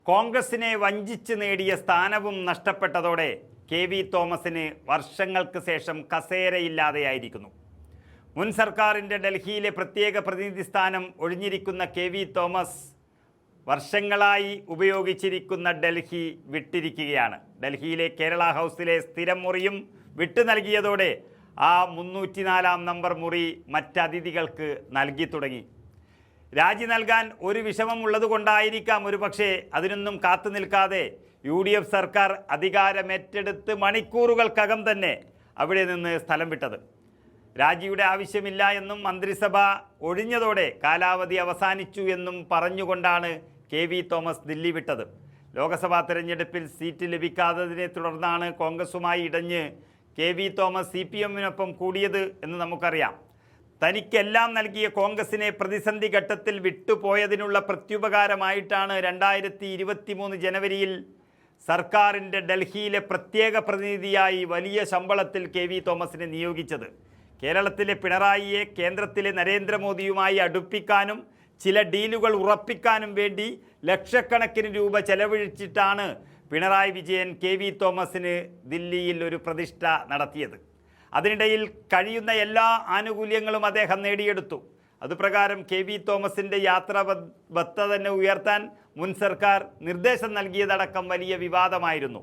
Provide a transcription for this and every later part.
കോൺഗ്രസിനെ വഞ്ചിച്ച് നേടിയ സ്ഥാനവും നഷ്ടപ്പെട്ടതോടെ കെ.വി. തോമസിന് വർഷങ്ങൾക്ക് ശേഷം കസേരയില്ലാതെയായിരിക്കുന്നു. മുൻ സർക്കാരിൻ്റെ ഡൽഹിയിലെ പ്രത്യേക പ്രതിനിധി സ്ഥാനം ഒഴിഞ്ഞിരിക്കുന്ന കെ.വി. തോമസ് വർഷങ്ങളായി ഉപയോഗിച്ചിരിക്കുന്ന ഡൽഹി വിട്ടിരിക്കുകയാണ്. ഡൽഹിയിലെ കേരള ഹൗസിലെ സ്ഥിരം മുറിയും വിട്ടു നൽകിയതോടെ ആ 304 നമ്പർ മുറി മറ്റതിഥികൾക്ക് നൽകി തുടങ്ങി. രാജി നൽകാൻ ഒരു വിഷമമുള്ളതുകൊണ്ടായിരിക്കാം ഒരുപക്ഷെ അതിനൊന്നും കാത്തു നിൽക്കാതെ UDF സർക്കാർ അധികാരമേറ്റെടുത്ത് മണിക്കൂറുകൾക്കകം തന്നെ അവിടെ നിന്ന് സ്ഥലം വിട്ടത്. രാജിയുടെ ആവശ്യമില്ല എന്നും മന്ത്രിസഭ ഒഴിഞ്ഞതോടെ കാലാവധി അവസാനിച്ചു എന്നും പറഞ്ഞുകൊണ്ടാണ് കെ.വി. തോമസ് ദില്ലി വിട്ടത്. ലോക്സഭാ തെരഞ്ഞെടുപ്പിൽ സീറ്റ് ലഭിക്കാത്തതിനെ തുടർന്നാണ് കോൺഗ്രസുമായി ഇടഞ്ഞ് കെ.വി. തോമസ് CPM-നൊപ്പം കൂടിയത് എന്ന് നമുക്കറിയാം. തനിക്കെല്ലാം നൽകിയ കോൺഗ്രസിനെ പ്രതിസന്ധി ഘട്ടത്തിൽ വിട്ടുപോയതിനുള്ള പ്രത്യുപകാരമായിട്ടാണ് 2023 ജനുവരിയിൽ സർക്കാരിൻ്റെ ഡൽഹിയിലെ പ്രത്യേക പ്രതിനിധിയായി വലിയ ശമ്പളത്തിൽ കെ.വി. തോമസിനെ നിയോഗിച്ചത്. കേരളത്തിലെ പിണറായിയെ കേന്ദ്രത്തിലെ നരേന്ദ്രമോദിയുമായി അടുപ്പിക്കാനും ചില ഡീലുകൾ ഉറപ്പിക്കാനും വേണ്ടി ലക്ഷക്കണക്കിന് രൂപ ചെലവഴിച്ചിട്ടാണ് പിണറായി വിജയൻ കെ.വി. തോമസിന് ദില്ലിയിൽ ഒരു പ്രതിഷ്ഠ നടത്തിയത്. അതിനിടയിൽ കഴിയുന്ന എല്ലാ ആനുകൂല്യങ്ങളും അദ്ദേഹം നേടിയെടുത്തു. അതുപ്രകാരം കെ.വി. തോമസിൻ്റെ യാത്രാബത്ത തന്നെ ഉയർത്താൻ മുൻ സർക്കാർ നിർദ്ദേശം നൽകിയതടക്കം വലിയ വിവാദമായിരുന്നു.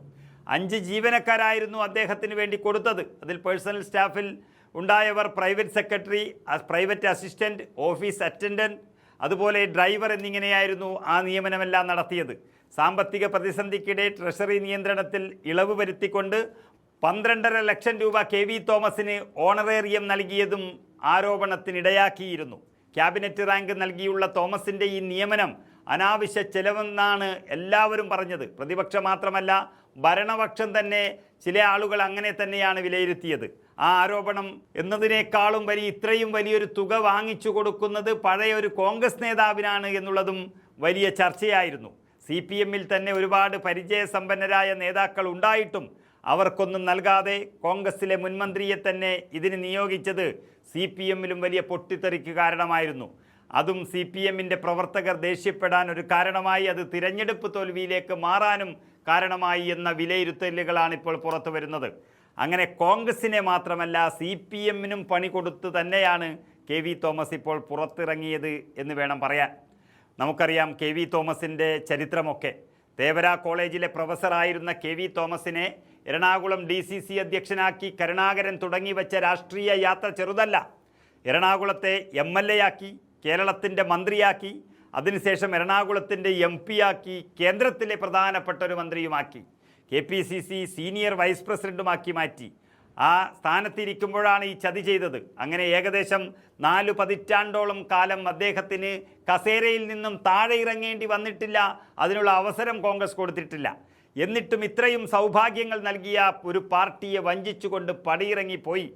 5 ജീവനക്കാരായിരുന്നു അദ്ദേഹത്തിന് വേണ്ടി കൊടുത്തത്. അതിൽ പേഴ്സണൽ സ്റ്റാഫിൽ ഉണ്ടായവർ private secretary, private assistant, office attendant, അതുപോലെ ഡ്രൈവർ എന്നിങ്ങനെയായിരുന്നു ആ നിയമനമെല്ലാം നടത്തിയത്. സാമ്പത്തിക പ്രതിസന്ധിക്കിടെ ട്രഷറി നിയന്ത്രണത്തിൽ ഇളവ് വരുത്തിക്കൊണ്ട് 12.5 ലക്ഷം രൂപ കെ.വി. തോമസിന് ഓണറേറിയം നൽകിയതും ആരോപണത്തിനിടയാക്കിയിരുന്നു. ക്യാബിനറ്റ് റാങ്ക് നൽകിയുള്ള തോമസിൻ്റെ ഈ നിയമനം അനാവശ്യ ചെലവെന്നാണ് എല്ലാവരും പറഞ്ഞത്. പ്രതിപക്ഷം മാത്രമല്ല, ഭരണപക്ഷം തന്നെ ചില ആളുകൾ അങ്ങനെ തന്നെയാണ് വിലയിരുത്തിയത്. ആ ആരോപണം എന്നതിനേക്കാളും ഇത്രയും വലിയൊരു തുക വാങ്ങിച്ചു കൊടുക്കുന്നത് പഴയ ഒരു കോൺഗ്രസ് നേതാവിനാണ് എന്നുള്ളതും വലിയ ചർച്ചയായിരുന്നു. CPM-ൽ തന്നെ ഒരുപാട് പരിചയസമ്പന്നരായ നേതാക്കൾ ഉണ്ടായിട്ടും അവർക്കൊന്നും നൽകാതെ കോൺഗ്രസിലെ മുൻമന്ത്രിയെ തന്നെ ഇതിന് നിയോഗിച്ചത് CPM-ലും വലിയ പൊട്ടിത്തെറിക്ക് കാരണമായിരുന്നു. അതും CPM-ൻ്റെ പ്രവർത്തകർ ദേഷ്യപ്പെടാൻ ഒരു കാരണമായി, അത് തിരഞ്ഞെടുപ്പ് തോൽവിയിലേക്ക് മാറാനും കാരണമായി എന്ന വിലയിരുത്തലുകളാണ് ഇപ്പോൾ പുറത്തു വരുന്നത്. അങ്ങനെ കോൺഗ്രസിനെ മാത്രമല്ല CPM-നും പണി കൊടുത്ത് തന്നെയാണ് കെ.വി. തോമസ് ഇപ്പോൾ പുറത്തിറങ്ങിയത് എന്ന് വേണം പറയാൻ. നമുക്കറിയാം കെ.വി. തോമസിൻ്റെ ചരിത്രമൊക്കെ. തേവര കോളേജിലെ പ്രൊഫസറായിരുന്ന കെ.വി. തോമസിനെ എറണാകുളം DCC അധ്യക്ഷനാക്കി കരുണാകരൻ തുടങ്ങി വെച്ച രാഷ്ട്രീയ യാത്ര ചെറുതല്ല. എറണാകുളത്തെ MLA ആക്കി, കേരളത്തിൻ്റെ മന്ത്രിയാക്കി, അതിനുശേഷം എറണാകുളത്തിൻ്റെ MP ആക്കി, കേന്ദ്രത്തിലെ പ്രധാനപ്പെട്ട ഒരു മന്ത്രിയുമാക്കി, KPCC സീനിയർ വൈസ് പ്രസിഡൻറ്റുമാക്കി മാറ്റി. ആ സ്ഥാനത്തിരിക്കുമ്പോഴാണ് ഈ ചതി ചെയ്തത്. അങ്ങനെ ഏകദേശം 4 പതിറ്റാണ്ടോളം കാലം അദ്ദേഹത്തിന് കസേരയിൽ നിന്നും താഴെ ഇറങ്ങേണ്ടി വന്നിട്ടില്ല. അതിനുള്ള അവസരം കോൺഗ്രസ് കൊടുത്തിട്ടില്ല. എന്നിട്ടും ഇത്രയും സൗഭാഗ്യങ്ങൾ നൽകിയ ഒരു പാർട്ടിയെ വഞ്ചിച്ചുകൊണ്ട് പടിയിറങ്ങിപ്പോയി,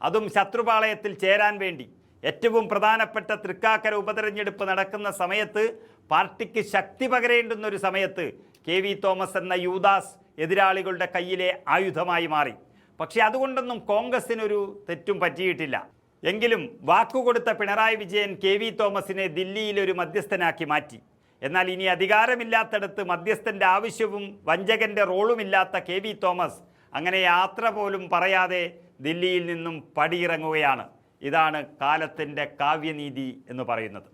അതും ശത്രുപാളയത്തിൽ ചേരാൻ വേണ്ടി. ഏറ്റവും പ്രധാനപ്പെട്ട തൃക്കാക്കര ഉപതെരഞ്ഞെടുപ്പ് നടക്കുന്ന സമയത്ത്, പാർട്ടിക്ക് ശക്തി പകരേണ്ടുന്ന ഒരു സമയത്ത് കെ.വി. തോമസ് എന്ന യൂദാസ് എതിരാളികളുടെ കയ്യിലെ ആയുധമായി മാറി. പക്ഷേ അതുകൊണ്ടൊന്നും കോൺഗ്രസിനൊരു തെറ്റും പറ്റിയിട്ടില്ല. എങ്കിലും വാക്കുകൊടുത്ത പിണറായി വിജയൻ കെ.വി. തോമസിനെ ദില്ലിയിലൊരു മധ്യസ്ഥനാക്കി മാറ്റി. എന്നാൽ ഇനി അധികാരമില്ലാത്തടത്ത് മധ്യസ്ഥൻ്റെ ആവശ്യവും വഞ്ചകൻ്റെ റോളുമില്ലാത്ത കെ.വി. തോമസ് അങ്ങനെ യാത്ര പോലും പറയാതെ ദില്ലിയിൽ നിന്നും പടിയിറങ്ങുകയാണ്. ഇതാണ് കാലത്തിൻ്റെ കാവ്യനീതി എന്ന് പറയുന്നത്.